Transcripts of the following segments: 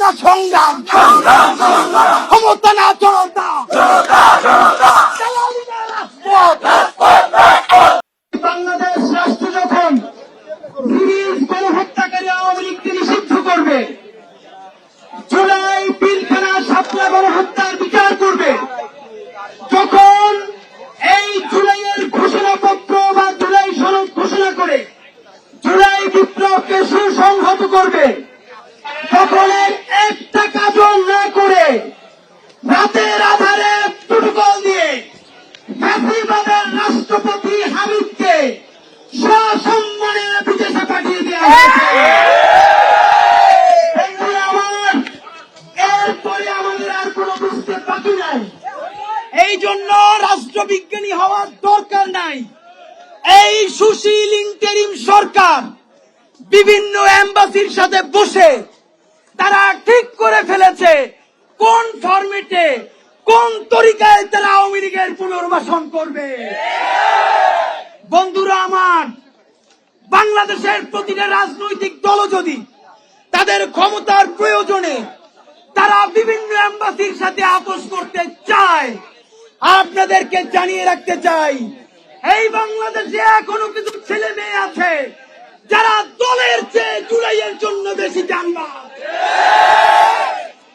না সংগ্রাম, ক্ষমতা না জনতা, দালালি না রাজপথ। বাংলাদেশ রাষ্ট্র যখন নিরীহ গণহত্যাকারী আওয়ামী লীগকে নিষিদ্ধ করবে, জুলাই পিলখানা শাপলা গণহত্যার বিচার করবে, যখন এই জুলাইয়ের ঘোষণাপত্র বা জুলাই সনদ ঘোষণা করে জুলাই বিপ্লবকে সুসংহত করবে, তখন একটা কাজও না করে রাতের আধারে প্রোটোকল দিয়ে ফ্যাসিবাদের রাষ্ট্রপতি হামিদকে সসম্মানে বিদেশে পাঠিয়ে দেওয়া হয়েছে। আমার এরপরে আমাদের আর কোনো বুঝতে বাকি নাই। এই জন্য রাষ্ট্রবিজ্ঞানী হওয়ার দরকার নাই। এই সুশীল ইন্টারিম সরকার বিভিন্ন এম্বাসির সাথে বসে তারা ঠিক করে ফেলেছে কোন ফরম্যাটে কোন তরিকায় তারা আওয়ামী লীগের পুনর্বাসন করবে। বন্ধুরা আমার, বাংলাদেশের প্রতিটা রাজনৈতিক দল যদি তাদের ক্ষমতার প্রয়োজনে তারা বিভিন্ন এম্বাসির সাথে আপোষ করতে চায়, আপনাদেরকে জানিয়ে রাখতে চাই, এই বাংলাদেশে এখনো কিছু ছেলে মেয়ে আছে যারা দলের চেয়ে জুলাইয়ের জন্য বেশি জানবার।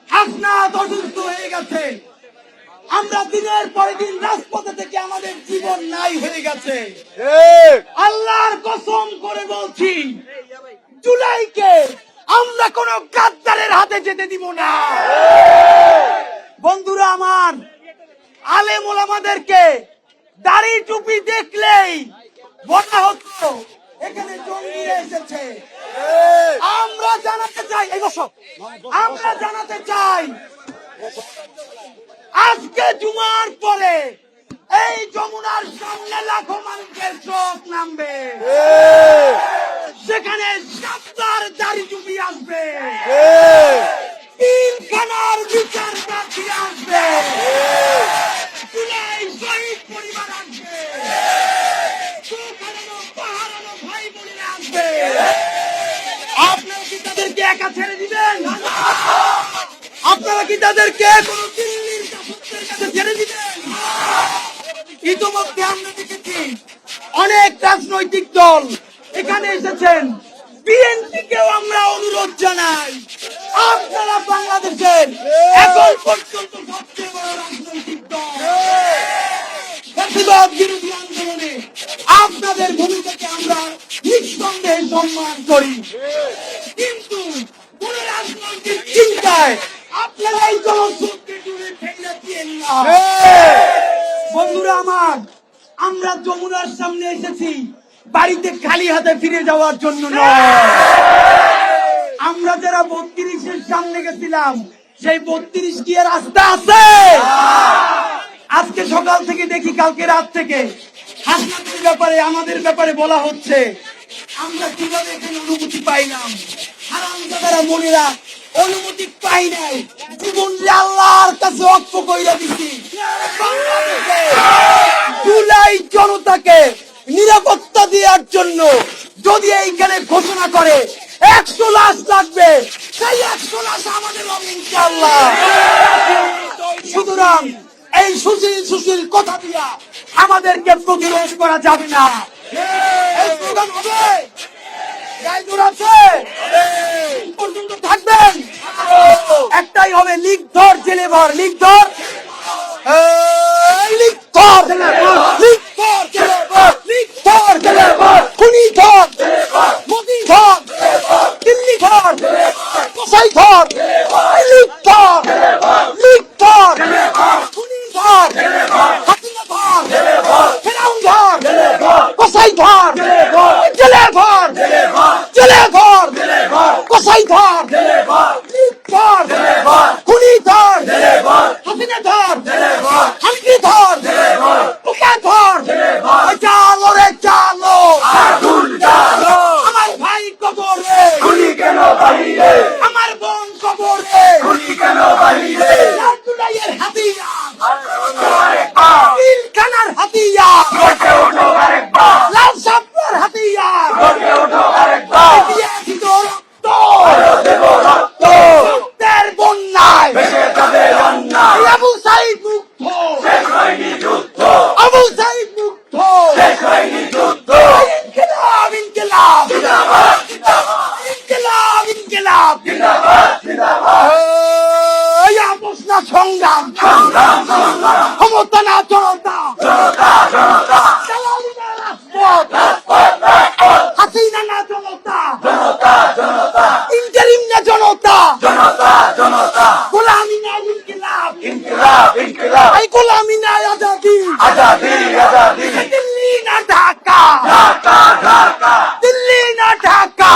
হাসনাত অসুস্থ হয়ে গেছে, আমরা দিনের পরে দিন রাজপথে থেকে আমাদের জীবন নাই হয়ে গেছে। আল্লাহর কসম করে বলছি, জুলাইকে আমরা কোন গাদ্দারের হাতে যেতে দিব না। বন্ধুরা আমার, আলেম ওলামাদেরকে দাড়ি টুপি দেখলেই বলা হতো এখানে জঙ্গিরা এসেছে। আমরা জানাতে চাই, এই বসো, আমরা জানাতে চাই আজকে জুমার পরে এই যমুনার সামনে লাখো মানুষের চোখ নামবে, সেখানে সাতটার দাড়ি টুপি আসবে, পিলখানার বিচার প্রার্থী আসবে, জুলাই শহীদ পরিবার আসবে, পাহারানো ভাই বোনেরা আসবে। আপনারা কি তাদেরকে একা ছেড়ে দিবেন? আপনারা কি তাদেরকে কোন দিল্লির শাসকের কাছে ছেড়ে দিবেন? ইতিমধ্যে আমরা দেখেছি অনেক রাজনৈতিক দল এখানে এসেছেন। বিএনপিকেও আমরা অনুরোধ জানাই, আপনারা বাংলাদেশের এখন পর্যন্ত সবচেয়ে বড় রাজনৈতিক দল, ফ্যাসিবাদ বিরোধী আন্দোলনে আপনাদের ভূমিকাকে আমরা নিঃসন্দেহে সম্মান করি, কিন্তু কোন রাজনৈতিক চিন্তায় আপনারা এই জনস্রোতকে দূরে ফেলে দিয়েন না। বন্ধুরা আমার, আমরা যমুনার সামনে এসেছি বাড়িতে খালি হাতে ফিরে যাওয়ার জন্য নয়। আমরা যারা 32-এর সামনে গেছিলাম, সেই 32 কি আর রাস্তা আছে? আজকে সকাল থেকে দেখি, কালকে রাত থেকে হাসনাতের ব্যাপারে, আমাদের ব্যাপারে বলা হচ্ছে। আমরা কিভাবে এখানে অনুমতি পাইলাম? হারামজাদারা মনেরা অনুমতি পাই নাই, জীবন আল্লাহর কাছে অক্ষ কইরা দিছি। জুলাই জনতাকে নিরাপত্তা দেওয়ার জন্য যদি এইখানে ঘোষণা করে 100 লাশ লাগবে, সেই 100 লাশ আমাদের হবে ইনশাআল্লাহ। সুতরাং এই সুশীল কথা দিয়া আমাদেরকে প্রতিরোধ করা যাবে না। এই স্লোগান হবে, গাইজোর আছে পর্যন্ত থাকবেন, একটাই হবে, লিগ ধর জেলে ভর, লিগ ধর, লিগ ধর, লিগ ধর জেলে ভর, লিগ ধর জেলে ভর, খুনি ধর, মোদি ধর, দিল্লি ধর, কোসাই ধর, লিগ ধর, লিগ ধর, খুনি ধর, হাসিনা ধর, ফেরাউন ধর, কোসাই ধর, জেলে ভর, জেলে ভর, কোসাই ধর, লিগ ধর, খুনি ধর, হাসিনা ধর, হামকি ধর, পোকা ধর, চালো রে চালো, আমার ভাই কবরে, আমার বোন কবরে, জুলাইয়ের হাতিয়ার, পিলখানার হাতিয়ার, লাল সাপের হাতিয়ার, দিয়েছি তো রক্ত, রক্তের এই আপোষ না সংগ্রাম, ক্ষমতা না জনতা, দালালি না রাজপথ, হাসিনা না জনতা, ইন্টারিম না জনতা, গোলামি না ইনকিলাব, এই গোলামি না আজাদি, দিল্লি না ঢাকা, দিল্লি না ঢাকা,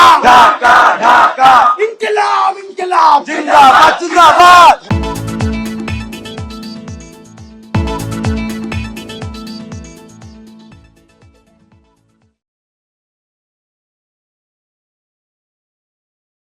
ইনকিলাব, ইনকিলাব, জিন্দাবাদ জিন্দাবাদ